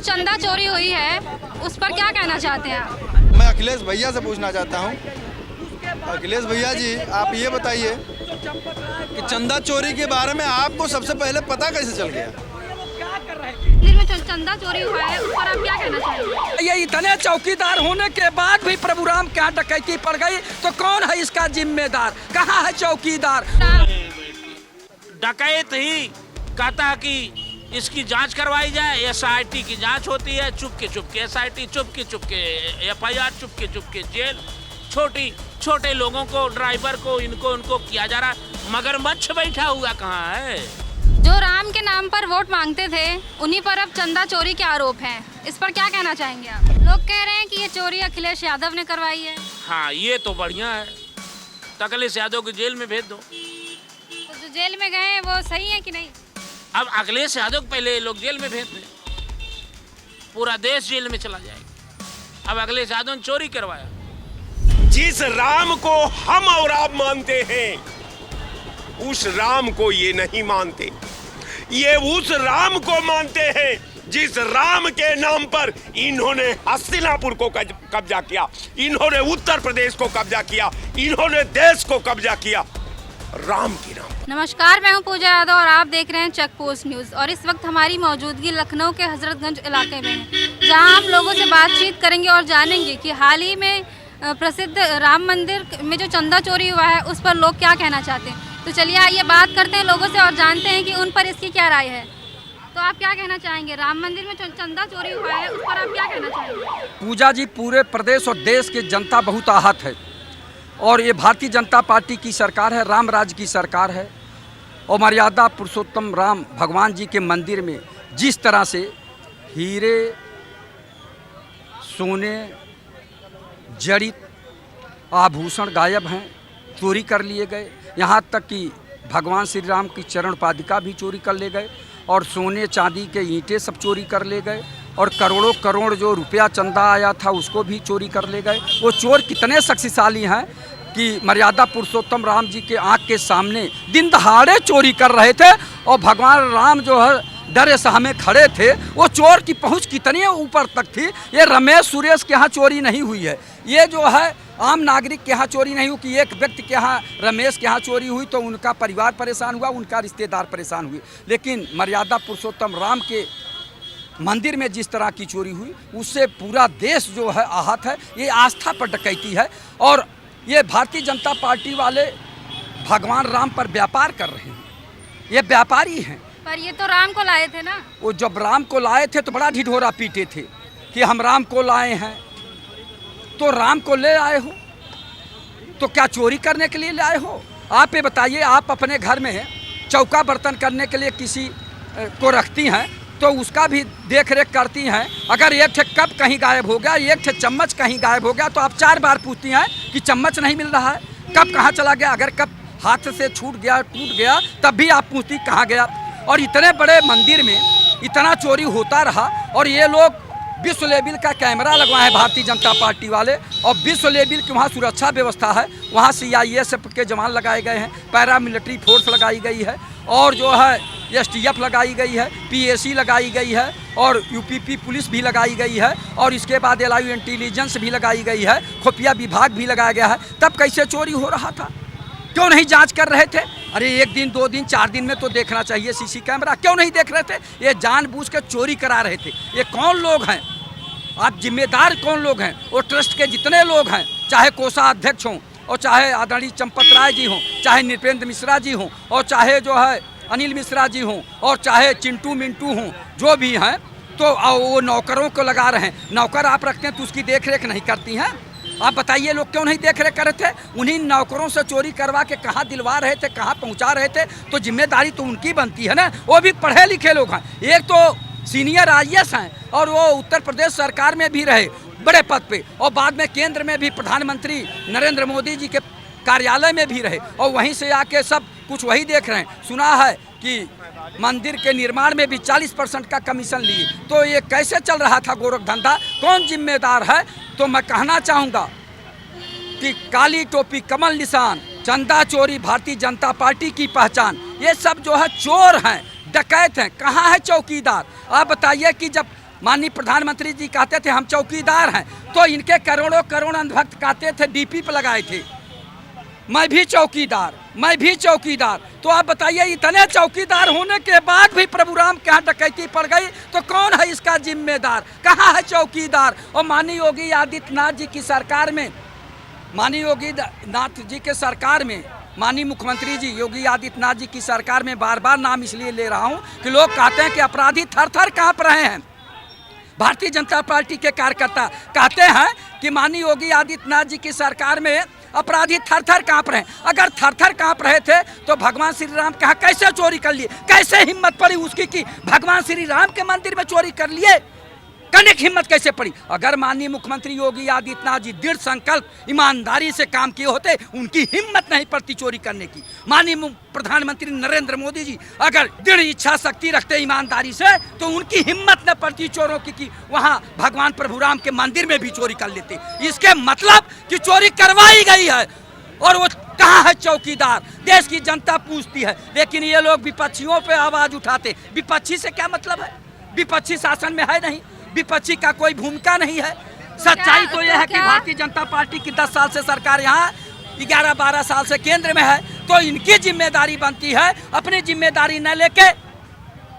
चंदा चोरी हुई है उस पर क्या कहना चाहते हैं आप? मैं अखिलेश भैया से पूछना चाहता हूँ, अखिलेश भैया जी आप ये बताइए कि चंदा चोरी के बारे में आपको सबसे पहले पता कैसे चल गया? मंदिर में चंदा चोरी हुआ है उस पर आप क्या कहना चाहेंगे? ये इतने चौकीदार होने के बाद भी प्रभु राम क्या डकैती पड़ गई तो कौन है इसका जिम्मेदार? कहाँ है चौकीदार? डकैत ही कहता है कि इसकी जांच करवाई जाए, एसआईटी की जांच होती है, चुपके एसआईटी, चुपके एफआईआर, चुपके जेल। छोटे लोगों को, ड्राइवर को, इनको उनको किया जा रहा है। मगरमच्छ बैठा हुआ कहाँ है? जो राम के नाम पर वोट मांगते थे उन्हीं पर अब चंदा चोरी के आरोप हैं, इस पर क्या कहना चाहेंगे आप? लोग कह रहे हैं कि ये चोरी अखिलेश यादव ने करवाई है। हाँ, ये तो बढ़िया है, अखिलेश यादव को जेल में भेज दो। तो जो जेल में गए हैं वो सही है कि नहीं? अब अखिलेश यादव को पहले लोग जेल में भेज दें, पूरा देश जेल में चला जाएगा। अब अखिलेश यादव ने चोरी करवाया। जिस राम को हम और आप मानते हैं उस राम को ये नहीं मानते। ये उस राम को मानते हैं जिस राम के नाम पर इन्होंने हस्तिनापुर को कब्जा किया, इन्होंने उत्तर प्रदेश को कब्जा किया, इन्होंने देश को कब्जा किया राम के नाम। नमस्कार, मैं हूं पूजा यादव और आप देख रहे हैं चेक पोस्ट न्यूज़। और इस वक्त हमारी मौजूदगी लखनऊ के हजरतगंज इलाके में है, जहां हम लोगों से बातचीत करेंगे और जानेंगे कि हाल ही में प्रसिद्ध राम मंदिर में जो चंदा चोरी हुआ है उस पर लोग क्या कहना चाहते हैं। तो चलिए आइए बात करते हैं लोगों से और जानते हैं कि उन पर इसकी क्या राय है। तो आप क्या कहना चाहेंगे? राम मंदिर में चंदा चोरी हुआ है उस पर आप क्या कहना चाहेंगे? पूजा जी, पूरे प्रदेश और देश की जनता बहुत आहत है और ये भारतीय जनता पार्टी की सरकार है, राम राज्य की सरकार है। और मर्यादा पुरुषोत्तम राम भगवान जी के मंदिर में जिस तरह से हीरे, सोने जड़ित आभूषण गायब हैं, चोरी कर लिए गए। यहाँ तक कि भगवान श्री राम की चरण पादिका भी चोरी कर ले गए और सोने चांदी के ईंटें सब चोरी कर ले गए और करोड़ों करोड़ जो रुपया चंदा आया था उसको भी चोरी कर ले गए। वो चोर कितने शक्तिशाली हैं कि मर्यादा पुरुषोत्तम राम जी के आँख के सामने दिन दहाड़े चोरी कर रहे थे और भगवान राम जो है डरे सहमे खड़े थे। वो चोर की पहुंच कितनी ऊपर तक थी। ये रमेश सुरेश के यहाँ चोरी नहीं हुई है, ये जो है आम नागरिक के यहाँ चोरी नहीं हुई कि एक व्यक्ति के यहाँ, रमेश के यहाँ चोरी हुई तो उनका परिवार परेशान हुआ, उनका रिश्तेदार परेशान हुए। लेकिन मर्यादा पुरुषोत्तम राम के मंदिर में जिस तरह की चोरी हुई उससे पूरा देश जो है आहत है। ये आस्था पर डकैती है और ये भारतीय जनता पार्टी वाले भगवान राम पर व्यापार कर रहे हैं, ये व्यापारी हैं। पर ये तो राम को लाए थे ना। वो जब राम को लाए थे तो बड़ा ढिढोरा पीटे थे कि हम राम को लाए हैं। तो राम को ले आए हो तो क्या चोरी करने के लिए ले आए हो? आप ये बताइए, आप अपने घर में चौका बर्तन करने के लिए किसी को रखती हैं तो उसका भी देख रेख करती हैं। अगर एक ठे कप कहीं गायब हो गया, एक ठे चम्मच कहीं गायब हो गया तो आप 4 बार पूछती हैं कि चम्मच नहीं मिल रहा है, कप कहाँ चला गया। अगर कप हाथ से छूट गया, टूट गया, तब भी आप पूछती कहाँ गया। और इतने बड़े मंदिर में इतना चोरी होता रहा और ये लोग विश्व लेवल का कैमरा लगवाए हैं भारतीय जनता पार्टी वाले और विश्व लेवल की वहाँ सुरक्षा व्यवस्था है। वहाँ CISF के जवान लगाए गए हैं, पैरामिलिट्री फोर्स लगाई गई है और जो है STF लगाई गई है, PAC लगाई गई है और UPP पुलिस भी लगाई गई है और इसके बाद LIU इंटेलिजेंस भी लगाई गई है, खुफिया विभाग भी लगाया गया है। तब कैसे चोरी हो रहा था? क्यों नहीं जांच कर रहे थे? अरे 1 दिन 2 दिन 4 दिन में तो देखना चाहिए CC कैमरा, क्यों नहीं देख रहे थे? ये जानबूझ के चोरी करा रहे थे। ये कौन लोग हैं? आप जिम्मेदार कौन लोग हैं? वो ट्रस्ट के जितने लोग हैं, चाहे कोषाध्यक्ष हों और चाहे आदरणीय चंपत राय जी हों, चाहे नृपेंद्र मिश्रा जी हों और चाहे जो है अनिल मिश्रा जी हों और चाहे चिंटू मिंटू हों, जो भी हैं, तो वो नौकरों को लगा रहे हैं। नौकर आप रखते हैं तो उसकी देख रेख नहीं करती हैं। आप बताइए लोग क्यों नहीं देख रेख कर रहे थे? उन्हीं नौकरों से चोरी करवा के कहाँ दिलवा रहे थे, कहाँ पहुँचा रहे थे? तो जिम्मेदारी तो उनकी बनती है ना। वो भी पढ़े लिखे लोग हैं, एक तो सीनियर IAS हैं और वो उत्तर प्रदेश सरकार में भी रहे बड़े पद पे और बाद में केंद्र में भी प्रधानमंत्री नरेंद्र मोदी जी के कार्यालय में भी रहे और वहीं से आके सब कुछ वही देख रहे हैं। सुना है कि मंदिर के निर्माण में भी 40% का कमीशन लिए। तो ये कैसे चल रहा था गोरख धंधा? कौन जिम्मेदार है? तो मैं कहना चाहूँगा कि काली टोपी कमल निशान, चंदा चोरी भारतीय जनता पार्टी की पहचान। ये सब जो है चोर हैं, डकैत हैं। कहाँ है चौकीदार? आप बताइए कि जब माननीय प्रधानमंत्री जी कहते थे हम चौकीदार हैं, तो इनके करोड़ों करोड़ अंधभक्त कहते थे डीपी पे लगाए थे मैं भी चौकीदार, मैं भी चौकीदार। तो आप बताइए इतने चौकीदार होने के बाद भी प्रभुराम के यहाँ डकैती पड़ गई तो कौन है इसका जिम्मेदार, कहाँ है चौकीदार। और माननीय योगी आदित्यनाथ जी की सरकार में, माननीय योगी नाथ जी के सरकार में, माननीय मुख्यमंत्री जी योगी आदित्यनाथ जी की सरकार में बार बार नाम इसलिए ले रहा हूँ कि लोग कहते हैं कि अपराधी थर थर काँप रहे हैं। भारतीय जनता पार्टी के कार्यकर्ता कहते हैं कि माननीय योगी आदित्यनाथ जी की सरकार में अपराधी थर थर काँप रहे हैं। अगर थर थर काँप रहे थे तो भगवान श्री राम के यहाँ कैसे चोरी कर लिए, कैसे हिम्मत पड़ी उसकी कि भगवान श्री राम के मंदिर में चोरी कर लिए, करने की हिम्मत कैसे पड़ी। अगर माननीय मुख्यमंत्री योगी आदित्यनाथ जी दृढ़ संकल्प ईमानदारी से काम किए होते, उनकी हिम्मत नहीं पड़ती चोरी करने की। माननीय प्रधानमंत्री नरेंद्र मोदी जी अगर दृढ़ इच्छा शक्ति रखते ईमानदारी से तो उनकी हिम्मत न पड़ती चोरों की कि वहाँ भगवान प्रभुराम के मंदिर में भी चोरी कर लेते। इसके मतलब कि चोरी करवाई गई है और वो कहाँ है चौकीदार, देश की जनता पूछती है। लेकिन ये लोग विपक्षियों पे आवाज उठाते। विपक्षी से क्या मतलब है, विपक्षी शासन में है नहीं, विपक्षी का कोई भूमिका नहीं है। सच्चाई तो यह है कि भारतीय जनता पार्टी की 10 साल से सरकार यहाँ 11-12 साल से केंद्र में है, तो इनकी जिम्मेदारी बनती है अपनी जिम्मेदारी न लेके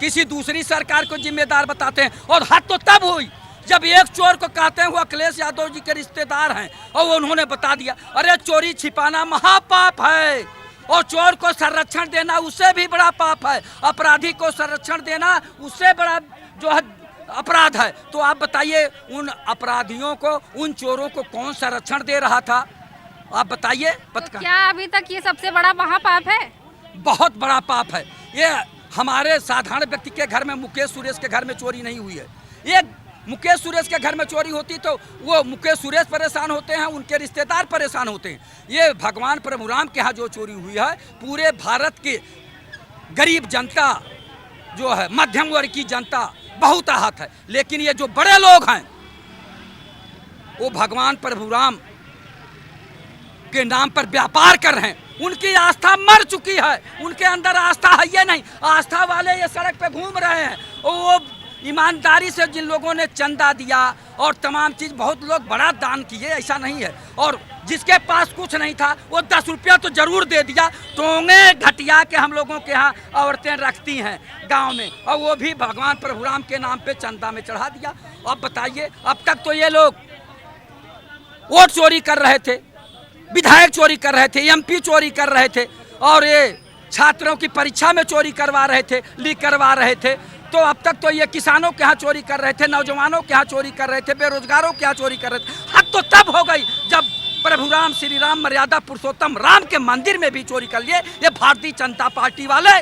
किसी दूसरी सरकार को जिम्मेदार बताते हैं। और हद तो तब हुई जब एक चोर को कहते हैं वो अखिलेश यादव जी के रिश्तेदार हैं और वो उन्होंने बता दिया अरे चोरी छिपाना महापाप है और चोर को संरक्षण देना उससे भी बड़ा पाप है, अपराधी को संरक्षण देना उससे बड़ा जो है अपराध है। तो आप बताइए उन अपराधियों को, उन चोरों को कौन संरक्षण दे रहा था, आप बताइए। तो क्या अभी तक ये सबसे बड़ा महापाप है? बहुत बड़ा पाप है ये। हमारे साधारण व्यक्ति के घर में, मुकेश सुरेश के घर में चोरी नहीं हुई है। ये मुकेश सुरेश के घर में चोरी होती तो वो मुकेश सुरेश परेशान होते हैं, उनके रिश्तेदार परेशान होते हैं। ये भगवान प्रभुराम के यहाँ जो चोरी हुई है, पूरे भारत के गरीब जनता जो है, मध्यम वर्ग की जनता बहुत आहत है। लेकिन ये जो बड़े लोग हैं वो भगवान प्रभुराम के नाम पर व्यापार कर रहे हैं, उनकी आस्था मर चुकी है, उनके अंदर आस्था है ये नहीं। आस्था वाले ये सड़क पे घूम रहे हैं और वो ईमानदारी से जिन लोगों ने चंदा दिया और तमाम चीज़, बहुत लोग बड़ा दान किए, ऐसा नहीं है। और जिसके पास कुछ नहीं था वो 10 रुपया तो जरूर दे दिया। टोंगे घटिया के हम लोगों के यहाँ औरतें रखती हैं गांव में, और वो भी भगवान प्रभुराम के नाम पे चंदा में चढ़ा दिया। अब बताइए, अब तक तो ये लोग वोट चोरी कर रहे थे, विधायक चोरी कर रहे थे, MP चोरी कर रहे थे, और ये छात्रों की परीक्षा में चोरी करवा रहे थे, लीक करवा रहे थे। तो अब तक तो ये किसानों के यहाँ चोरी कर रहे थे, नौजवानों के यहाँ चोरी कर रहे थे, बेरोजगारों के यहाँ चोरी कर रहे थे। हद तो तब हो गई जब प्रभुराम श्री राम मर्यादा पुरुषोत्तम राम के मंदिर में भी चोरी कर लिए। ये भारतीय जनता पार्टी वाले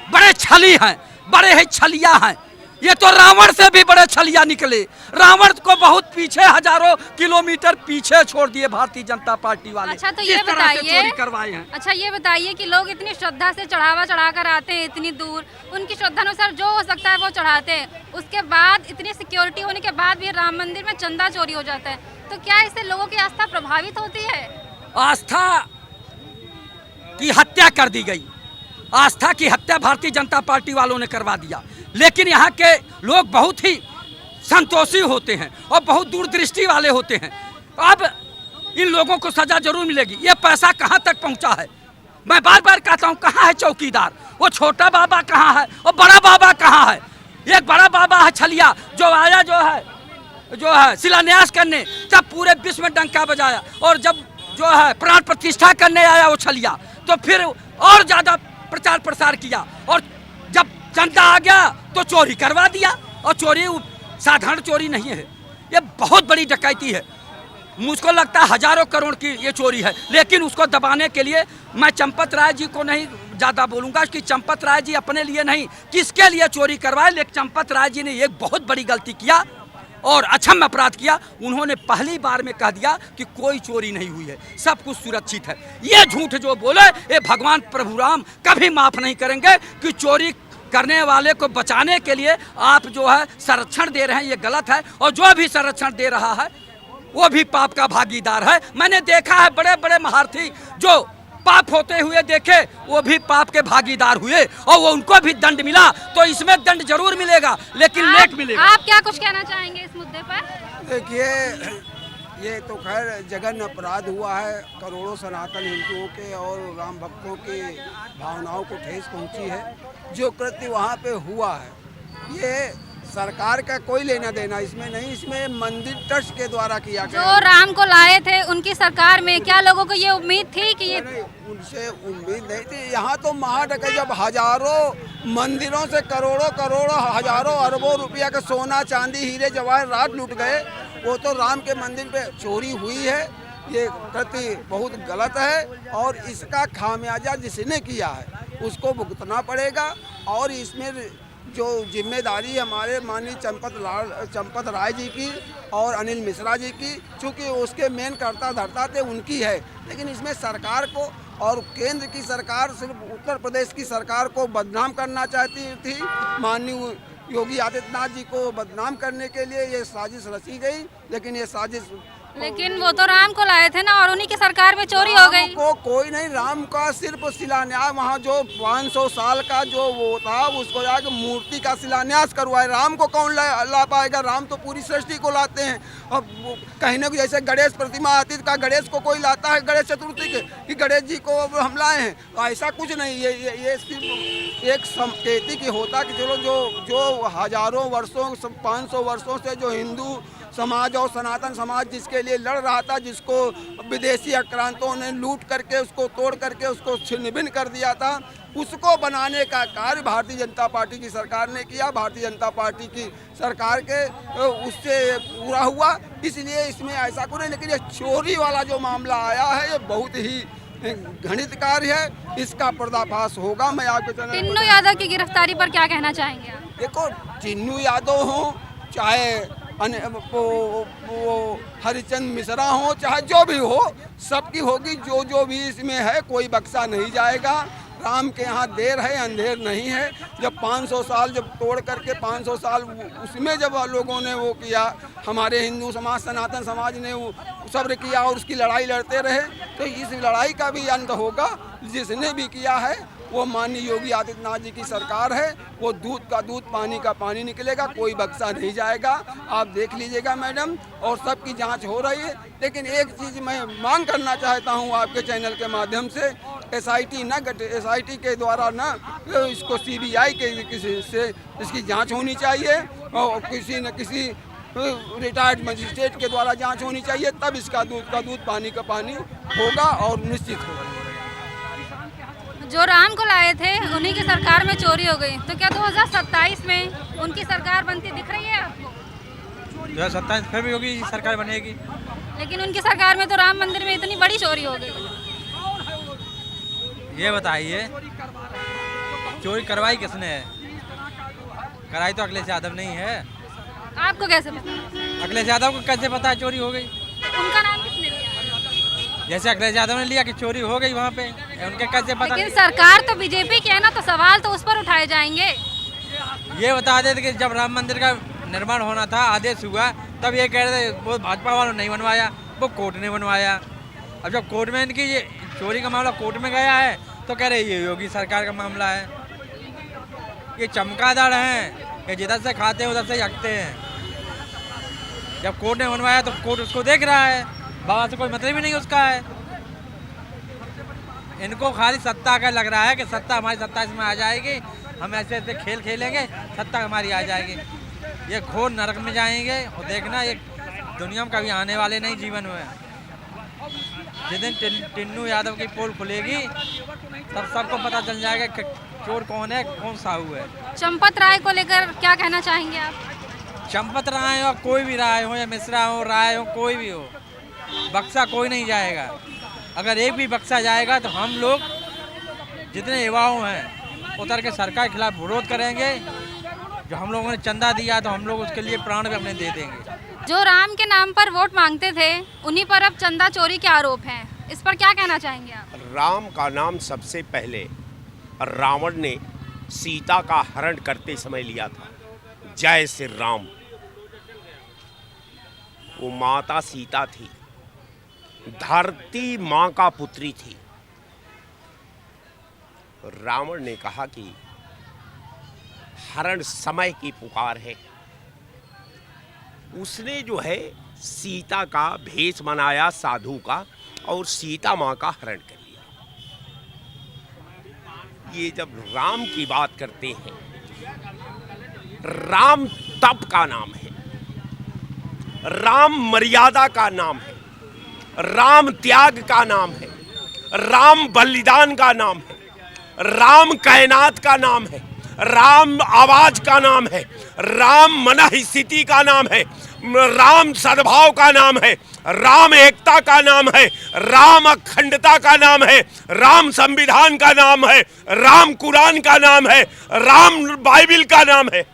बड़े छली हैं, बड़े ही छलिया हैं। ये तो रावण से भी बड़े छलिया निकले। रावण को बहुत पीछे, हजारों किलोमीटर पीछे छोड़ दिए भारतीय जनता पार्टी वाले। अच्छा तो ये बताइए, चोरी करवाए हैं। अच्छा ये बताइए कि लोग इतनी श्रद्धा से चढ़ावा चढ़ाकर आते हैं इतनी दूर, उनकी श्रद्धा अनुसार जो हो सकता है वो चढ़ाते हैं, उसके बाद इतनी सिक्योरिटी होने के बाद भी राम मंदिर में चंदा चोरी हो जाता है, तो क्या इससे लोगों की आस्था प्रभावित होती है? आस्था की हत्या कर दी गई, आस्था की हत्या भारतीय जनता पार्टी वालों ने करवा दिया। लेकिन यहाँ के लोग बहुत ही संतोषी होते हैं और बहुत दूरदृष्टि वाले होते हैं। अब इन लोगों को सजा जरूर मिलेगी। ये पैसा कहाँ तक पहुँचा है, मैं बार बार कहता हूँ, कहाँ है चौकीदार? वो छोटा बाबा कहाँ है और बड़ा बाबा कहाँ है? एक बड़ा बाबा है छलिया जो आया जो है शिलान्यास करने, तब पूरे विश्व में डंका बजाया, और जब जो है प्राण प्रतिष्ठा करने आया वो छलिया तो फिर और ज्यादा प्रचार प्रसार किया, और जब चंदा आ गया तो चोरी करवा दिया। और चोरी साधारण चोरी नहीं है, ये बहुत बड़ी डकैती है। मुझको लगता है हजारों करोड़ की ये चोरी है। लेकिन उसको दबाने के लिए मैं चंपत राय जी को नहीं ज़्यादा बोलूँगा कि चंपत राय जी अपने लिए नहीं, किसके लिए चोरी करवाए। लेकिन चंपत राय जी ने एक बहुत बड़ी गलती किया और अक्षम्य अपराध किया। उन्होंने पहली बार में कह दिया कि कोई चोरी नहीं हुई है, सब कुछ सुरक्षित है। ये झूठ जो बोले, ये भगवान प्रभुराम कभी माफ़ नहीं करेंगे कि चोरी करने वाले को बचाने के लिए आप जो है संरक्षण दे रहे हैं, ये गलत है। और जो भी संरक्षण दे रहा है वो भी पाप का भागीदार है। मैंने देखा है बड़े बड़े महारथी जो पाप होते हुए देखे, वो भी पाप के भागीदार हुए और वो उनको भी दंड मिला, तो इसमें दंड जरूर मिलेगा, लेकिन लेट मिलेगा। आप क्या कुछ कहना चाहेंगे इस मुद्दे पर? देखिए, ये तो खैर जघन्य अपराध हुआ है, करोड़ों सनातन हिंदुओं के और राम भक्तों की भावनाओं को ठेस पहुंची है। जो कृत्य वहाँ पे हुआ है, ये सरकार का कोई लेना देना इसमें नहीं, इसमें मंदिर ट्रस्ट के द्वारा किया गया। जो राम को लाए थे उनकी सरकार में क्या लोगों को ये उम्मीद थी कि ये नहीं, उनसे उम्मीद नहीं थी। यहाँ तो महाडका जब हजारों मंदिरों से करोड़ों हजारों अरबों रुपया का सोना चांदी हीरे जवाहरात लूट गए, वो तो राम के मंदिर पे चोरी हुई है। ये कृत्य बहुत गलत है और इसका खामियाजा जिसने किया है उसको भुगतना पड़ेगा। और इसमें जो जिम्मेदारी हमारे माननीय चंपत राय जी की और अनिल मिश्रा जी की, चूँकि उसके मेन कर्ता धर्ता थे, उनकी है। लेकिन इसमें सरकार को और केंद्र की सरकार सिर्फ उत्तर प्रदेश की सरकार को बदनाम करना चाहती थी। माननीय योगी आदित्यनाथ जी को बदनाम करने के लिए ये साजिश रची गई, लेकिन ये साजिश लेकिन वो तो राम को लाए थे ना, और उन्हीं की सरकार में चोरी हो गई। राम को कोई नहीं, राम का सिर्फ शिलान्यास, वहाँ जो 500 साल का जो वो था उसको जाकर मूर्ति का शिलान्यास करवाए। राम को कौन ला पाएगा? राम तो पूरी सृष्टि को लाते हैं। अब कहने को जैसे गणेश प्रतिमा आती का गणेश को कोई लाता है गणेश चतुर्थी के कि गणेश जी को हम लाए हैं, तो ऐसा कुछ नहीं। ये सिर्फ एक संकेतिक होता कि चलो जो हजारों वर्षों 500 वर्षों से जो हिंदू समाज और सनातन समाज जिसके लिए लड़ रहा था, जिसको विदेशी आक्रांतों ने लूट करके उसको तोड़ करके उसको छिन्न भिन्न कर दिया था, उसको बनाने का कार्य भारतीय जनता पार्टी की सरकार ने किया। भारतीय जनता पार्टी की सरकार के उससे पूरा हुआ, इसलिए इसमें ऐसा कुछ नहीं। लेकिन ये चोरी वाला जो मामला आया है ये बहुत ही घृणित कार्य है, इसका पर्दाफाश होगा। मैं आपके टिन्नू यादव की गिरफ्तारी पर क्या कहना चाहेंगे आप? देखो, टिन्नू यादव हो चाहे वो हरिचंद मिश्रा हो, चाहे जो भी हो, सबकी होगी। जो भी इसमें है कोई बख्शा नहीं जाएगा। राम के यहाँ देर है अंधेर नहीं है। जब 500 साल जब तोड़ करके 500 साल उसमें जब लोगों ने वो किया, हमारे हिंदू समाज सनातन समाज ने वो सब्र किया और उसकी लड़ाई लड़ते रहे, तो इस लड़ाई का भी अंत होगा। जिसने भी किया है वो माननीय योगी आदित्यनाथ जी की सरकार है। वो दूध का दूध पानी का पानी निकलेगा, कोई बख्शा नहीं जाएगा। आप देख लीजिएगा मैडम, और सबकी जांच हो रही है। लेकिन एक चीज़ मैं मांग करना चाहता हूँ आपके चैनल के माध्यम से, SIT के द्वारा ना इसको CBI के किसी से इसकी जांच होनी चाहिए और किसी न किसी रिटायर्ड मजिस्ट्रेट के द्वारा जांच होनी चाहिए, तब इसका दूध का दूध पानी का पानी होगा और निश्चित होगा। जो राम को लाए थे उन्हीं की सरकार में चोरी हो गई, तो क्या 2027 में उनकी सरकार बनती दिख रही है आपको? 2027 फिर भी होगी सरकार बनेगी। लेकिन उनकी सरकार में तो राम मंदिर में इतनी बड़ी चोरी हो गई। ये बताइए, चोरी करवाई किसने है? कराई तो अखिलेश यादव नहीं है। आपको कैसे पता? अखिलेश यादव को कैसे पता चोरी हो गई? उनका नाम किसने लिया? जैसे अखिलेश यादव ने लिया कि चोरी हो गई वहाँ पे, उनके कैसे पता? लेकिन सरकार तो बीजेपी की है ना, तो सवाल तो उस पर उठाए जाएंगे। ये बता देते कि जब राम मंदिर का निर्माण होना था, आदेश हुआ, तब ये कह रहे थे वो भाजपा वालों ने नहीं बनवाया, वो कोर्ट ने बनवाया। अब जब कोर्ट में इनकी ये चोरी का मामला कोर्ट में गया है तो कह रहे ये योगी सरकार का मामला है। ये चमकादड़ हैं कि जिधर से खाते हैं उधर से हकते हैं। जब कोर्ट ने बनवाया तो कोर्ट उसको देख रहा है, बाबा से कोई मतलब ही नहीं उसका है। इनको खाली सत्ता का लग रहा है कि सत्ता हमारी सत्ता इसमें आ जाएगी, हम ऐसे ऐसे खेल खेलेंगे, सत्ता हमारी आ जाएगी। ये घोर नरक में जाएंगे और देखना ये दुनिया में कभी आने वाले नहीं जीवन में। जिस दिन टिन्नू यादव की पोल खुलेगी तब सबको पता चल जाएगा कि चोर कौन है, कौन साहू है। चंपत राय को लेकर क्या कहना चाहेंगे आप? चंपत राय हो, कोई भी राय हो, या मिश्रा हो, राय हो, कोई भी हो, बक्सा कोई नहीं जाएगा। अगर एक भी बक्सा जाएगा तो हम लोग जितने युवाओं हैं उतर के सरकार के खिलाफ विरोध करेंगे। जो हम लोगों ने चंदा दिया तो हम लोग उसके लिए प्राण भी अपने दे देंगे। जो राम के नाम पर वोट मांगते थे उन्हीं पर अब चंदा चोरी के आरोप हैं, इस पर क्या कहना चाहेंगे आप? राम का नाम सबसे पहले रावण ने सीता का हरण करते समय लिया था। जय श्री राम। वो माता सीता थी, धरती माँ का पुत्री थी, रावण ने कहा कि हरण समय की पुकार है, उसने जो है सीता का भेष बनाया साधु का और सीता माँ का हरण कर लिया। ये जब राम की बात करते हैं, राम तप का नाम है, राम मर्यादा का नाम है, राम त्याग का नाम है, राम बलिदान का नाम है, राम कायनात का नाम है, राम आवाज का नाम है, राम मनःस्थिति का नाम है, राम सद्भाव का नाम है, राम एकता का नाम है, राम अखंडता का नाम है, राम संविधान का नाम है, राम कुरान का नाम है, राम बाइबिल का नाम है।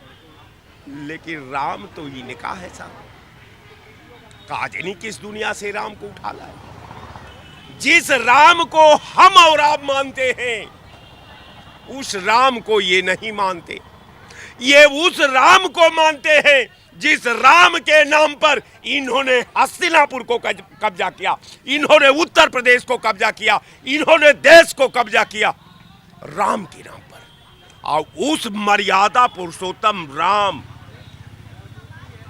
लेकिन राम तो इनका है साहब। काजनी किस दुनिया से राम को उठा लाए? जिस राम को हम और आप मानते हैं, उस राम को ये नहीं मानते। ये उस राम को मानते हैं जिस राम के नाम पर इन्होंने हस्तिनापुर को कब्जा किया, इन्होंने उत्तर प्रदेश को कब्जा किया, इन्होंने देश को कब्जा किया, राम के नाम पर। और उस मर्यादा पुरुषोत्तम राम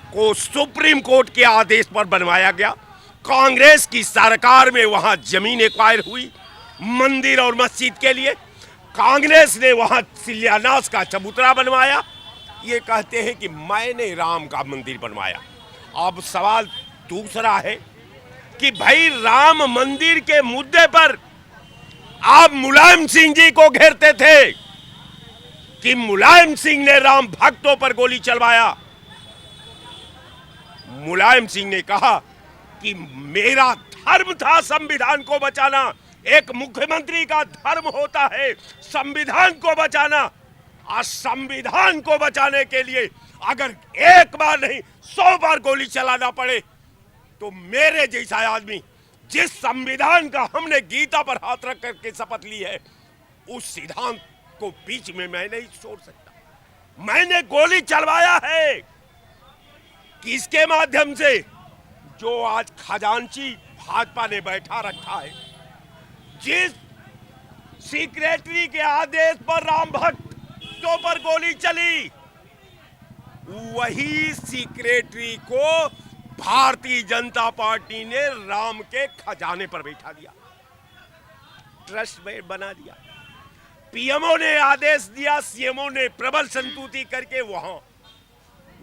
को सुप्रीम कोर्ट के आदेश पर बनवाया गया। कांग्रेस की सरकार में वहां जमीन एक्वायर हुई मंदिर और मस्जिद के लिए। कांग्रेस ने वहां शिलान्यास का चबूतरा बनवाया। ये कहते हैं कि मैंने राम का मंदिर बनवाया। अब सवाल दूसरा है कि भाई राम मंदिर के मुद्दे पर आप मुलायम सिंह जी को घेरते थे कि मुलायम सिंह ने राम भक्तों पर गोली चलवाया। मुलायम सिंह ने कहा कि मेरा धर्म था संविधान को बचाना। एक मुख्यमंत्री का धर्म होता है संविधान को बचाना। आज संविधान को बचाने के लिए अगर एक बार नहीं 100 बार गोली चलाना पड़े तो मेरे जैसा आदमी जिस संविधान का हमने गीता पर हाथ रख करके शपथ ली है, उस सिद्धांत को बीच में मैं नहीं छोड़ सकता। मैंने गोली चलवाया है किसके माध्यम से? जो आज खजांची भाजपा ने बैठा रखा है। जिस सेक्रेटरी के आदेश पर राम भक्तों पर गोली चली, वही सेक्रेटरी को भारतीय जनता पार्टी ने राम के खजाने पर बैठा दिया, ट्रस्ट में बना दिया। पीएमओ ने आदेश दिया, सीएमओ ने प्रबल संतुति करके वहां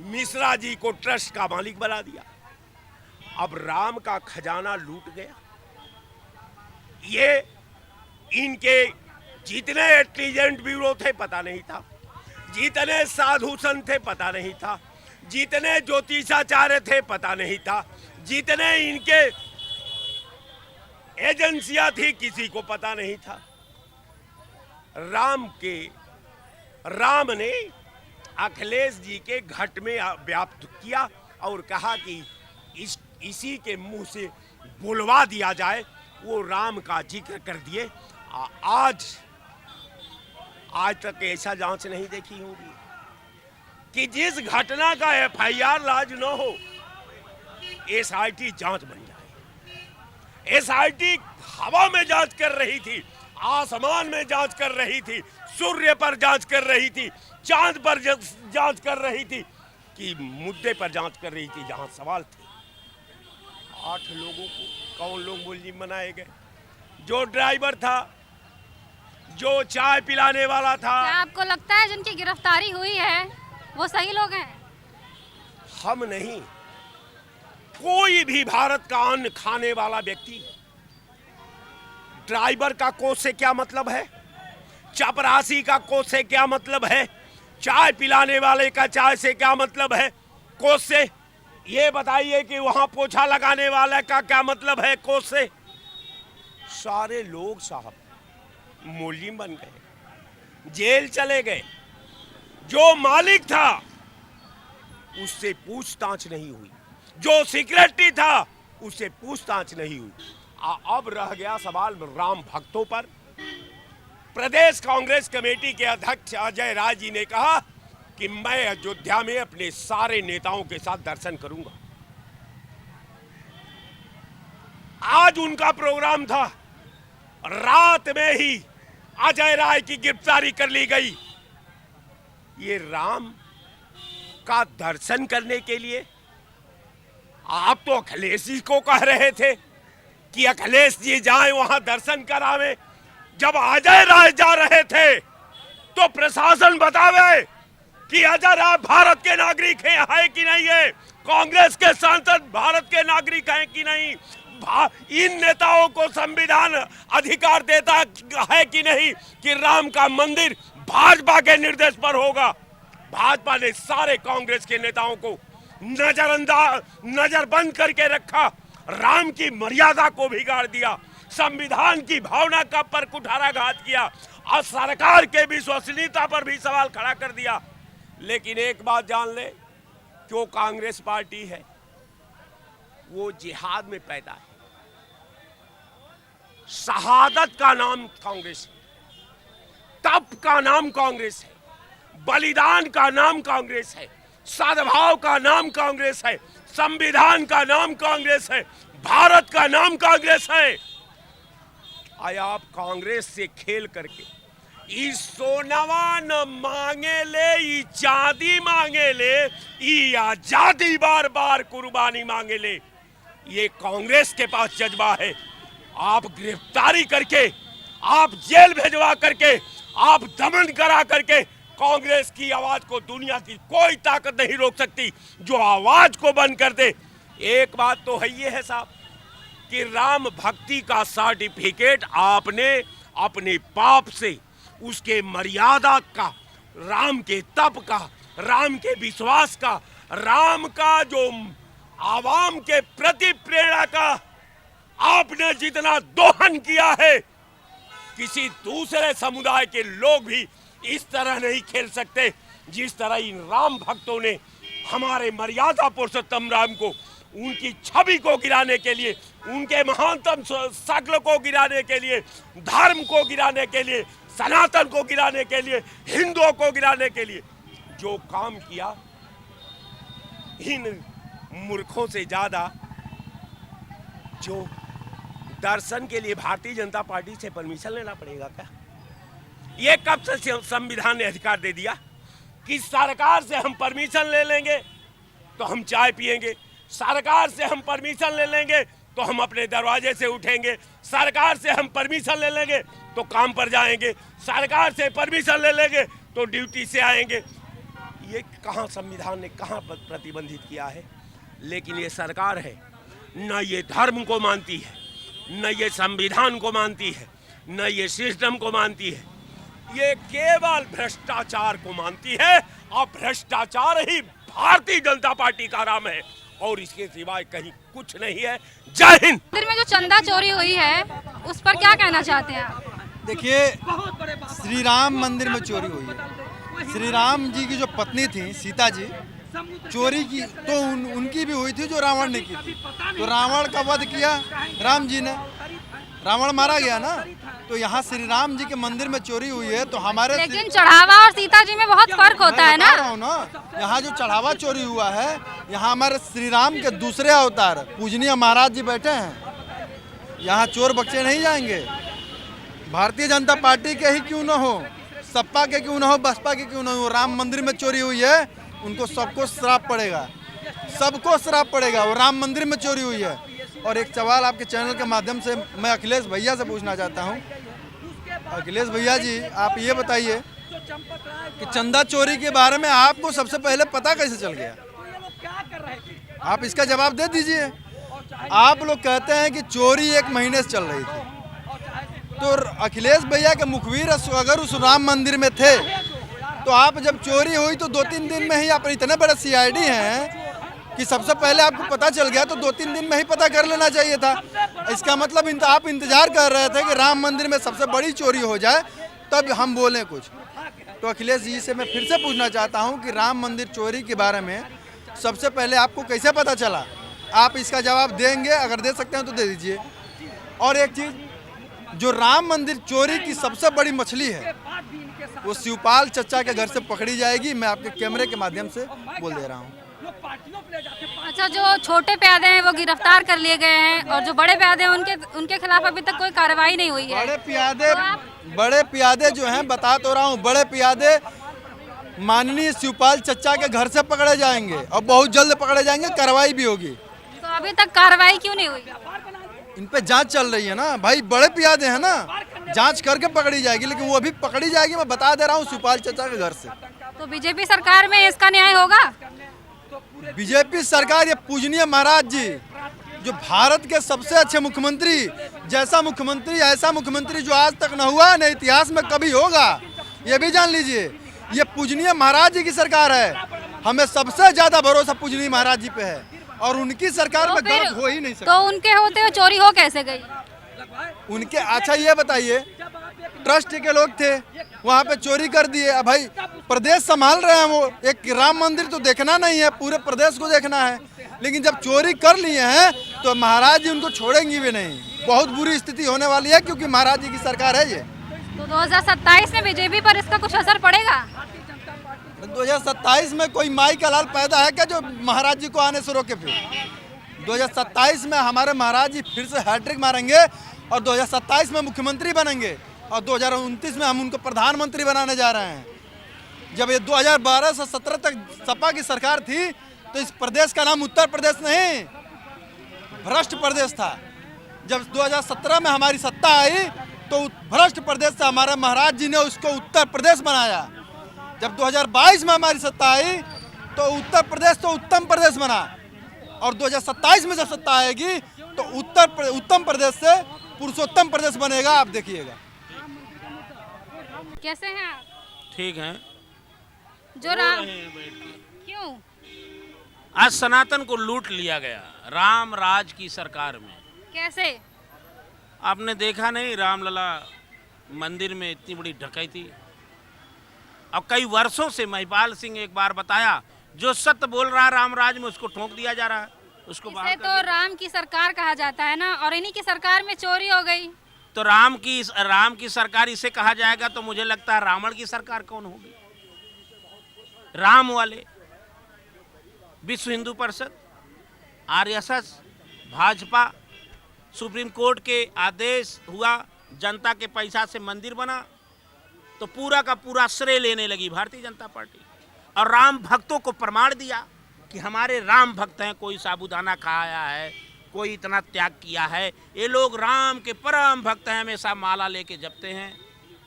मिश्रा जी को ट्रस्ट का मालिक बना दिया। अब राम का खजाना लूट गया। ये इनके जितने इंटेलिजेंट ब्यूरो थे पता नहीं था, जितने साधु संत थे पता नहीं था, जितने ज्योतिषाचार्य थे पता नहीं था, जितने इनके एजेंसियां थी किसी को पता नहीं था। राम ने अखिलेश जी के घट में व्याप्त किया और कहा कि इसी के मुंह से बुलवा दिया जाए। वो राम का जिक्र कर दिए। आज तक ऐसा जांच नहीं देखी होगी कि जिस घटना का एफआईआर लाज न हो, एसआईटी जांच बन जाए। एसआईटी हवा में जांच कर रही थी, आसमान में जांच कर रही थी, सूर्य पर जांच कर रही थी, चांद पर जांच कर रही थी, कि मुद्दे पर जांच कर रही थी जहां सवाल थे। 8 लोगों को कौन लोग मुलजिम बनाए गए? जो ड्राइवर था, जो चाय पिलाने वाला था। क्या आपको लगता है जिनकी गिरफ्तारी हुई है वो सही लोग हैं? हम नहीं, कोई भी भारत का अन्न खाने वाला व्यक्ति, ड्राइवर का कोच से क्या मतलब है? चपरासी का कोच से क्या मतलब है? चाय पिलाने वाले का चाय से क्या मतलब है? कोच से ये बताइए कि वहां पोछा लगाने वाले का क्या मतलब है कोच से? सारे लोग साहब मुलजिम बन गए, जेल चले गए। जो मालिक था उससे पूछताछ नहीं हुई, जो सेक्रेटरी था उससे पूछताछ नहीं हुई। अब रह गया सवाल राम भक्तों पर। प्रदेश कांग्रेस कमेटी के अध्यक्ष अजय राय जी ने कहा कि मैं अयोध्या में अपने सारे नेताओं के साथ दर्शन करूंगा। आज उनका प्रोग्राम था, रात में ही अजय राय की गिरफ्तारी कर ली गई। ये राम का दर्शन करने के लिए आप तो अखिलेश जी को कह रहे थे कि अखिलेश जी जाएं वहां दर्शन करावे। जब अजय राय जा रहे थे तो प्रशासन बतावे कि अजय राय भारत के नागरिक है कि नहीं है, कांग्रेस के सांसद भारत के नागरिक हैं कि नहीं, इन नेताओं को संविधान अधिकार देता है कि नहीं कि राम का मंदिर भाजपा के निर्देश पर होगा। भाजपा ने सारे कांग्रेस के नेताओं को नजरबंद करके रखा, राम की मर्यादा को बिगाड़ दिया, संविधान की भावना का पर कुठाराघात किया और सरकार के विश्वसनीयता पर भी सवाल खड़ा कर दिया। लेकिन एक बात जान ले, जो कांग्रेस पार्टी है वो जिहाद में पैदा है। शहादत का नाम कांग्रेस है, तप का नाम कांग्रेस है, बलिदान का नाम कांग्रेस है, सद्भाव का नाम कांग्रेस है, संविधान का नाम कांग्रेस है, भारत का नाम कांग्रेस है। आया आप कांग्रेस से खेल करके ई सोनवा न मांगे ले, ई चांदी मांगे ले, ई आजादी बार बार कुर्बानी मांगे ले। ये कांग्रेस के पास जज्बा है। आप गिरफ्तारी करके, आप जेल भेजवा करके, आप दमन करा करके कांग्रेस की आवाज को दुनिया की कोई ताकत नहीं रोक सकती। जो आवाज को बंद कर दे। एक बात तो है ये है साहब कि राम भक्ति का सर्टिफिकेट आपने अपने पाप से, उसके मर्यादा का, राम के तप का, राम के विश्वास का, राम का जो आवाम के प्रति प्रेरणा का आपने जितना दोहन किया है, किसी दूसरे समुदाय के लोग भी इस तरह नहीं खेल सकते जिस तरह इन राम भक्तों ने हमारे मर्यादा पुरुषोत्तम राम को, उनकी छवि को गिराने के लिए, उनके महानतम शक्ल को गिराने के लिए, धर्म को गिराने के लिए, सनातन को गिराने के लिए, हिंदुओं को गिराने के लिए जो काम किया, इन मूर्खों से ज्यादा जो दर्शन के लिए भारतीय जनता पार्टी से परमिशन लेना पड़ेगा क्या? ये कब से संविधान ने अधिकार दे दिया कि सरकार से हम परमिशन ले लेंगे तो हम चाय पिएंगे, सरकार से हम परमिशन ले लेंगे तो हम अपने दरवाजे से उठेंगे, सरकार से हम परमिशन ले लेंगे तो काम पर जाएंगे, सरकार से परमिशन ले लेंगे तो ड्यूटी से आएंगे। ये कहाँ संविधान ने कहाँ प्रतिबंधित किया है? लेकिन ये सरकार है, न ये धर्म को मानती है, न ये संविधान को मानती है, न ये सिस्टम को मानती है, ये केवल भ्रष्टाचार को मानती है। और भ्रष्टाचार ही भारतीय जनता पार्टी का नाम है और इसके सिवाय कहीं कुछ नहीं है। जय हिंद। मंदिर में जो चंदा चोरी हुई है उस पर क्या कहना चाहते हैं आप? देखिए, श्री राम मंदिर में चोरी हुई है। श्री राम जी की जो पत्नी थी सीता जी, चोरी की तो उनकी भी हुई थी जो रावण ने की थी। तो रावण का वध किया राम जी ने, रावण मारा गया ना। तो यहाँ श्री राम जी के मंदिर में चोरी हुई है तो हमारे, लेकिन चढ़ावा और सीता जी में बहुत फर्क होता है ना। यहाँ जो चढ़ावा चोरी हुआ है, यहाँ हमारे श्री राम के दूसरे अवतार पूजनीय महाराज जी बैठे हैं। यहाँ चोर बख्शे नहीं जाएंगे। भारतीय जनता पार्टी के ही क्यों न हो, सपा के क्यों न हो, बसपा के क्यों न हो, राम मंदिर में चोरी हुई है, उनको सबको श्राप पड़ेगा, सबको श्राप पड़ेगा। वो राम मंदिर में चोरी हुई है। और एक सवाल आपके चैनल के माध्यम से मैं अखिलेश भैया से पूछना चाहता हूँ। अखिलेश भैया जी, आप ये बताइए कि चंदा चोरी के बारे में आपको सबसे पहले पता कैसे चल गया? आप इसका जवाब दे दीजिए। आप लोग कहते हैं कि चोरी 1 महीने से चल रही थी। तो अखिलेश भैया के मुखबिर अगर उस राम मंदिर में थे तो आप जब चोरी हुई तो 2-3 दिन में ही, आप इतने बड़े CID हैं कि सबसे पहले आपको पता चल गया तो 2-3 दिन में ही पता कर लेना चाहिए था। इसका मतलब आप इंतजार कर रहे थे कि राम मंदिर में सबसे बड़ी चोरी हो जाए तब हम बोलें कुछ। तो अखिलेश जी से मैं फिर से पूछना चाहता हूं कि राम मंदिर चोरी के बारे में सबसे पहले आपको कैसे पता चला? आप इसका जवाब देंगे? अगर दे सकते हैं तो दे दीजिए। और एक चीज़, जो राम मंदिर चोरी की सबसे बड़ी मछली है वो शिवपाल चचा के घर से पकड़ी जाएगी। मैं आपके कैमरे के माध्यम से बोल दे रहा हूँ। अच्छा, जो छोटे प्यादे हैं वो गिरफ्तार कर लिए गए हैं और जो बड़े प्यादे हैं उनके खिलाफ अभी तक कोई कार्रवाई नहीं हुई है। बड़े प्यादे तो बड़े प्यादे जो हैं, बता तो रहा हूँ, बड़े प्यादे माननीय शिवपाल चच्चा के घर से पकड़े जाएंगे और बहुत जल्द पकड़े जाएंगे, कार्रवाई भी होगी। तो अभी तक कार्रवाई क्यों नहीं हुई? इन पे जांच चल रही है ना भाई, बड़े प्यादे हैं ना, जांच करके पकड़ी जाएगी, लेकिन वो अभी पकड़ी जाएगी, मैं बता दे रहा हूँ, शिवपाल चच्चा के घर से। तो बीजेपी सरकार में इसका न्याय होगा? बीजेपी सरकार, ये पूजनीय महाराज जी जो भारत के सबसे अच्छे मुख्यमंत्री, जैसा मुख्यमंत्री ऐसा मुख्यमंत्री जो आज तक न हुआ, न इतिहास में कभी होगा, ये भी जान लीजिए। ये पूजनीय महाराज जी की सरकार है, हमें सबसे ज्यादा भरोसा पूजनीय महाराज जी पे है, और उनकी सरकार में गलत हो ही नहीं सकता। तो उनके होते हुए चोरी हो कैसे गई? उनके, अच्छा ये बताइए, ट्रस्ट के लोग थे, वहाँ पे चोरी कर दिए। अब भाई प्रदेश संभाल रहे हैं वो, एक राम मंदिर तो देखना नहीं है, पूरे प्रदेश को देखना है, लेकिन जब चोरी कर लिए हैं तो महाराज जी उनको छोड़ेंगी भी नहीं। बहुत बुरी स्थिति होने वाली है, क्योंकि महाराज जी की सरकार है ये। तो 2027 में बीजेपी पर इसका कुछ असर पड़ेगा? 2027 में कोई माई का लाल पैदा है क्या जो महाराज जी को आने से रोके? फिर 2027 में हमारे महाराज जी फिर से हैट्रिक मारेंगे और 2027 में मुख्यमंत्री बनेंगे, और 2029 में हम उनको प्रधानमंत्री बनाने जा रहे हैं। जब ये 2012 से 17 तक सपा की सरकार थी तो इस प्रदेश का नाम उत्तर प्रदेश नहीं, भ्रष्ट प्रदेश था। जब 2017 में हमारी सत्ता आई तो भ्रष्ट प्रदेश से हमारे महाराज जी ने उसको उत्तर प्रदेश बनाया। जब 2022 में हमारी सत्ता आई तो उत्तर प्रदेश तो उत्तम प्रदेश बना, और 2027 में जब सत्ता आएगी तो उत्तम प्रदेश से पुरुषोत्तम प्रदेश बनेगा, आप देखिएगा। कैसे हैं आप? ठीक है। जो राम, क्यों? आज सनातन को लूट लिया गया राम राज की सरकार में। कैसे? आपने देखा नहीं, रामलला मंदिर में इतनी बड़ी डकैती, और कई वर्षों से महिपाल सिंह एक बार बताया, जो सत्य बोल रहा है राम राज में उसको ठोक दिया जा रहा है, उसको इसे तो राम की सरकार कहा जाता है ना, और इन्हीं की सरकार में चोरी हो गई। तो राम की सरकार इसे कहा जाएगा, तो मुझे लगता है रावण की सरकार कौन होगी? राम वाले, विश्व Hindu Parishad, RSS, Bhajpa, supreme court के आदेश हुआ, जनता के पैसा से मंदिर बना, तो पूरा का पूरा श्रेय लेने लगी भारतीय जनता पार्टी, और राम भक्तों को प्रमाण दिया कि हमारे राम भक्त हैं, कोई साबूदाना खाया है, कोई इतना त्याग किया है, ये लोग राम के परम भक्त हैं, हमेशा माला लेके जपते हैं,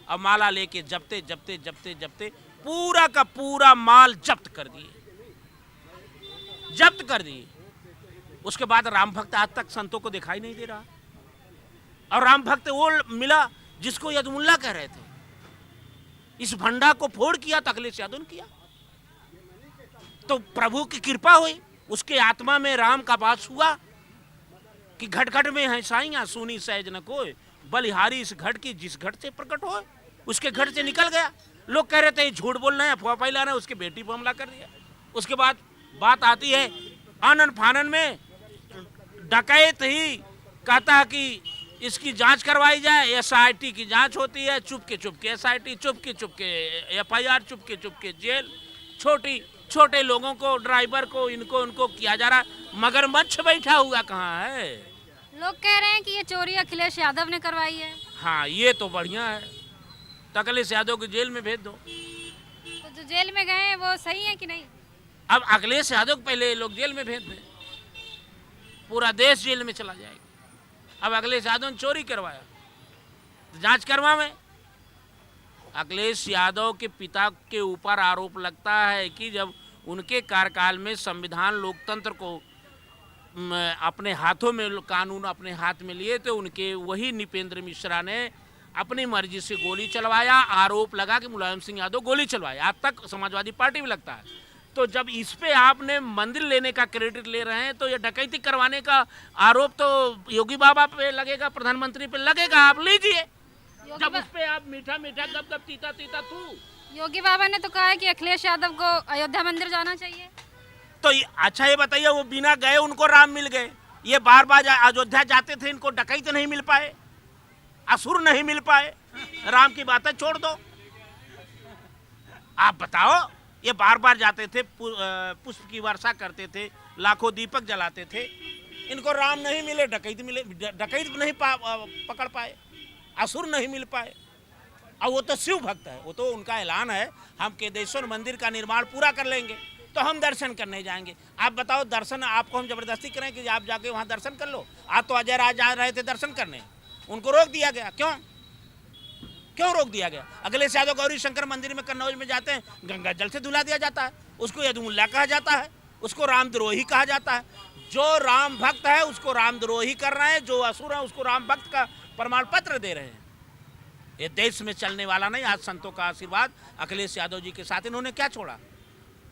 और माला लेके जपते जपते जपते जपते पूरा का पूरा माल जब्त कर दिए। उसके बाद राम भक्त आज तक संतों को दिखाई नहीं दे रहा, और राम भक्त वो मिला जिसको यदुमुल्ला कह रहे थे। इस भंडा को फोड़ किया तो अखिलेश यादव ने किया, तो प्रभु की कृपा हुई, उसके आत्मा में राम का वास हुआ कि घट घट में है साइयां सुनी सहज न कोई, बलिहारी इस घट की जिस घट से प्रकट हो, उसके घट से निकल गया। लोग कह रहे थे झूठ बोल रहे हैं, अफवाह फैला रहे हैं, उसके बेटी पर हमला कर दिया। उसके बाद बात आती है आनन फानन में, डकैत ही कहता है कि इसकी जांच करवाई जाए, एसआईटी की जांच होती है, Chupke Chupke SIT, Chupke Chupke FIR, Chupke Chupke jail, छोटे लोगों को, ड्राइवर को, इनको उनको किया जा रहा है। मगरमच्छ बैठा हुआ कहाँ है? लोग कह रहे हैं कि ये चोरी अखिलेश यादव ने करवाई है। हाँ, ये तो बढ़िया है, तो अखिलेश यादव को जेल में भेज दो। तो जो जेल में गए हैं वो सही है कि नहीं? अब अखिलेश यादव को पहले लोग जेल में भेज दें, पूरा देश जेल में चला जाएगा। अब अखिलेश यादव ने चोरी करवाया तो जांच करवावे। अखिलेश यादव के पिता के ऊपर आरोप लगता है कि जब उनके कार्यकाल में संविधान लोकतंत्र को अपने हाथों में, कानून अपने हाथ में लिए, तो उनके वही नृपेंद्र मिश्रा ने अपनी मर्जी से गोली चलवाया। आरोप लगा कि मुलायम सिंह यादव गोली चलवाया, आज तक समाजवादी पार्टी में लगता है। तो जब इस पे आपने मंदिर लेने का क्रेडिट ले रहे हैं, तो ये डकैती करवाने का आरोप तो योगी बाबा पे लगेगा, प्रधानमंत्री पे लगेगा, आप लीजिए। जब उस पे आप मीठा मीठा गप गप तीता तीता तू। योगी बाबा ने तो कहा है कि अखिलेश यादव को अयोध्या मंदिर जाना चाहिए। तो अच्छा ये बताइए, वो बिना गए उनको राम मिल गए, ये बार बार अयोध्या जाते थे, इनको डकैत नहीं मिल पाए, असुर नहीं मिल पाए, राम की बातें छोड़ दो। आप बताओ, ये बार बार जाते थे, पुष्प की वर्षा करते थे, लाखों दीपक जलाते थे, इनको राम नहीं मिले, डकैत नहीं पकड़ पाए, असुर नहीं मिल पाए। और वो तो शिव भक्त है, वो तो उनका ऐलान है हम केदारेश्वर मंदिर का निर्माण पूरा कर लेंगे तो हम दर्शन करने जाएंगे। आप बताओ, दर्शन आपको हम जबरदस्ती करें कि आप जाके वहाँ दर्शन कर लो? आज तो अजय राज जा रहे थे दर्शन करने, उनको रोक दिया गया। क्यों रोक दिया गया? अखिलेश यादव गौरी शंकर मंदिर में कन्नौज में जाते हैं, गंगा जल से धुला दिया जाता है, उसको यदुमुल्ला कहा जाता है, उसको रामद्रोही कहा जाता है। जो राम भक्त है उसको रामद्रोही कर रहे हैं, जो असुर है उसको राम भक्त का प्रमाण पत्र दे रहे हैं। ये देश में चलने वाला नहीं। आज संतों का आशीर्वाद अखिलेश यादव जी के साथ, इन्होंने क्या छोड़ा?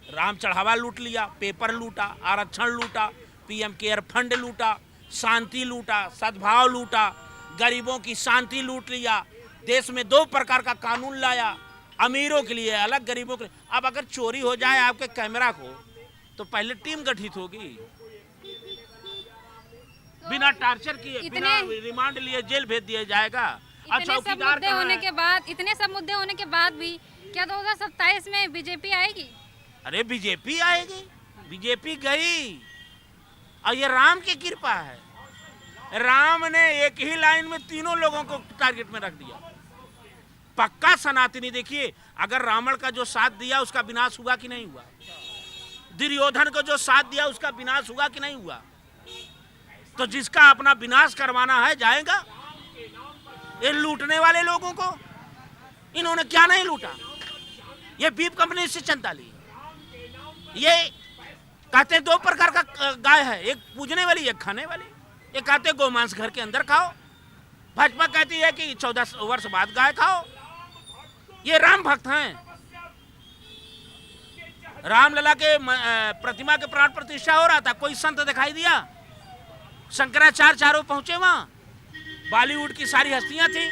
राम चढ़ावा लूट लिया, पेपर लूटा, आरक्षण लूटा, पीएम केयर फंड लूटा, शांति लूटा, सद्भाव लूटा, गरीबों की शांति लूट लिया, देश में 2 प्रकार का कानून लाया, अमीरों के लिए अलग, गरीबों के लिए। अब अगर चोरी हो जाए आपके कैमरा को तो पहले टीम गठित होगी, बिना टार्चर किए, बिना रिमांड लिए जेल भेज दिया जाएगा। इतने सब मुद्दे होने के बाद भी क्या 2027 में बीजेपी आएगी? अरे बीजेपी आएगी, बीजेपी गई, और ये राम की कृपा है। राम ने एक ही लाइन में तीनों लोगों को टारगेट में रख दिया। पक्का सनातनी। देखिए, अगर रावण का जो साथ दिया उसका विनाश हुआ कि नहीं हुआ? दुर्योधन को जो साथ दिया उसका विनाश हुआ कि नहीं हुआ? तो जिसका अपना विनाश करवाना है जाएगा। ये लूटने वाले लोगों को इन्होंने क्या नहीं लूटा? ये बीफ कंपनी से चंदा ली। ये कहते 2 प्रकार का गाय है, एक पूजने वाली, एक खाने वाली। ये कहते गोमांस घर के अंदर खाओ, भाजपा कहती है कि 14 वर्ष बाद गाय खाओ। ये राम भक्त हैं। रामलला के प्रतिमा के प्राण प्रतिष्ठा हो रहा था, कोई संत दिखाई दिया? शंकराचार्य चारों पहुंचे वहां, बॉलीवुड की सारी हस्तियां थी।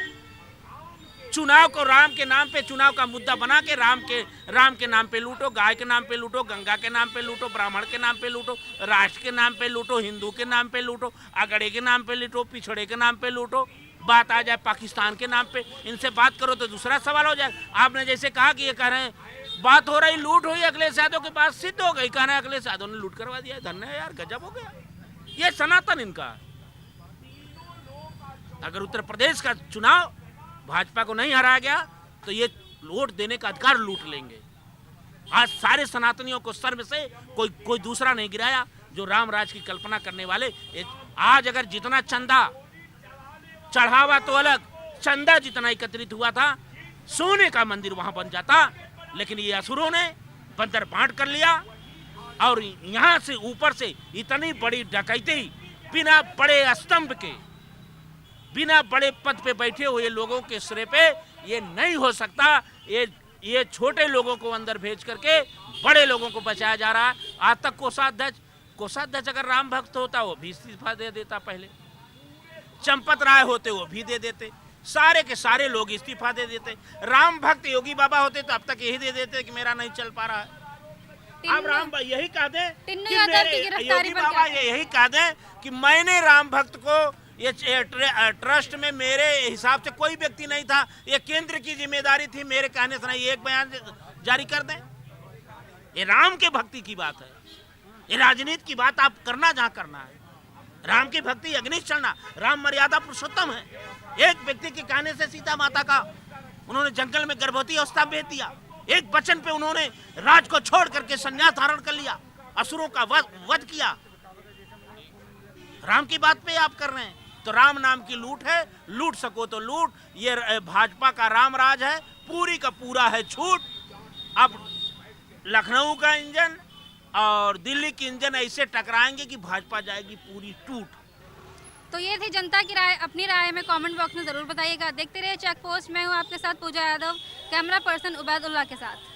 चुनाव को राम के नाम पे, चुनाव का मुद्दा बना के राम के नाम पे लूटो, गाय के नाम पे लूटो, गंगा के नाम पे लूटो, ब्राह्मण के नाम पे लूटो, राष्ट्र के नाम पे लूटो, हिंदू के नाम पे लूटो, अगड़े के नाम पे लूटो, पिछड़े के नाम पे लूटो। बात आ जाए पाकिस्तान के नाम पे, इनसे बात करो तो दूसरा सवाल हो जाए। आपने जैसे कहा कि ये कह रहे हैं बात हो रही, लूट हुई, अखिलेश यादव के पास सिद्ध हो गई, कह रहे हैं अखिलेश यादव ने लूट करवा दिया। धन्य है यार, गजब हो गया। ये सनातन इनका। अगर उत्तर प्रदेश का चुनाव भाजपा को नहीं हराया गया तो ये वोट देने का अधिकार लूट लेंगे। आज सारे सनातनियों को सर में से कोई दूसरा नहीं गिराया जो राम राज की कल्पना करने वाले। आज अगर जितना चंदा चढ़ावा तो अलग, चंदा जितना एकत्रित हुआ था, सोने का मंदिर वहां बन जाता, लेकिन ये असुरों ने बंदर बांट कर लिया और यहाँ से ऊपर से इतनी बड़ी डकैती बिना बड़े स्तंभ के, बिना बड़े पद पे बैठे हुए लोगों के सिरे पे ये नहीं हो सकता। ये छोटे लोगों को अंदर भेज करके बड़े लोगों को बचाया जा रहा है। आज तक कोषाध्यक्ष अगर राम भक्त होता वो भी इस्तीफा दे देता, पहले चंपत राय होते वो भी दे देते, सारे के सारे लोग इस्तीफा दे देते। राम भक्त योगी बाबा होते तो अब तक यही दे देते कि मेरा नहीं चल पा रहा है। अब राम यही कह दे कि योगी बाबा यही कह दे कि मैंने राम भक्त को, ये ट्रस्ट में मेरे हिसाब से कोई व्यक्ति नहीं था, ये केंद्र की जिम्मेदारी थी, मेरे कहने से नहीं, एक बयान जारी कर दें। ये राम के भक्ति की बात है, ये राजनीति की बात आप करना जहां करना है। राम की भक्ति अग्निश चलना, राम मर्यादा पुरुषोत्तम है। एक व्यक्ति के कहने से सीता माता का उन्होंने जंगल में गर्भवती अवस्था भेज दिया, एक वचन पे उन्होंने राज को छोड़ करके संन्यास धारण कर लिया, असुरों का वध किया। राम की बात पे आप कर रहे हैं तो राम नाम की लूट है, लूट सको तो लूट। ये भाजपा का राम राज है, पूरी का पूरा है छूट। अब लखनऊ का इंजन और दिल्ली की इंजन ऐसे टकराएंगे कि भाजपा जाएगी पूरी टूट। तो ये थी जनता की राय। अपनी राय में कमेंट बॉक्स में जरूर बताइएगा। देखते रहिए चेक पोस्ट। मैं हूँ आपके साथ पूजा यादव, कैमरा पर्सन उबैदुल्लाह के साथ।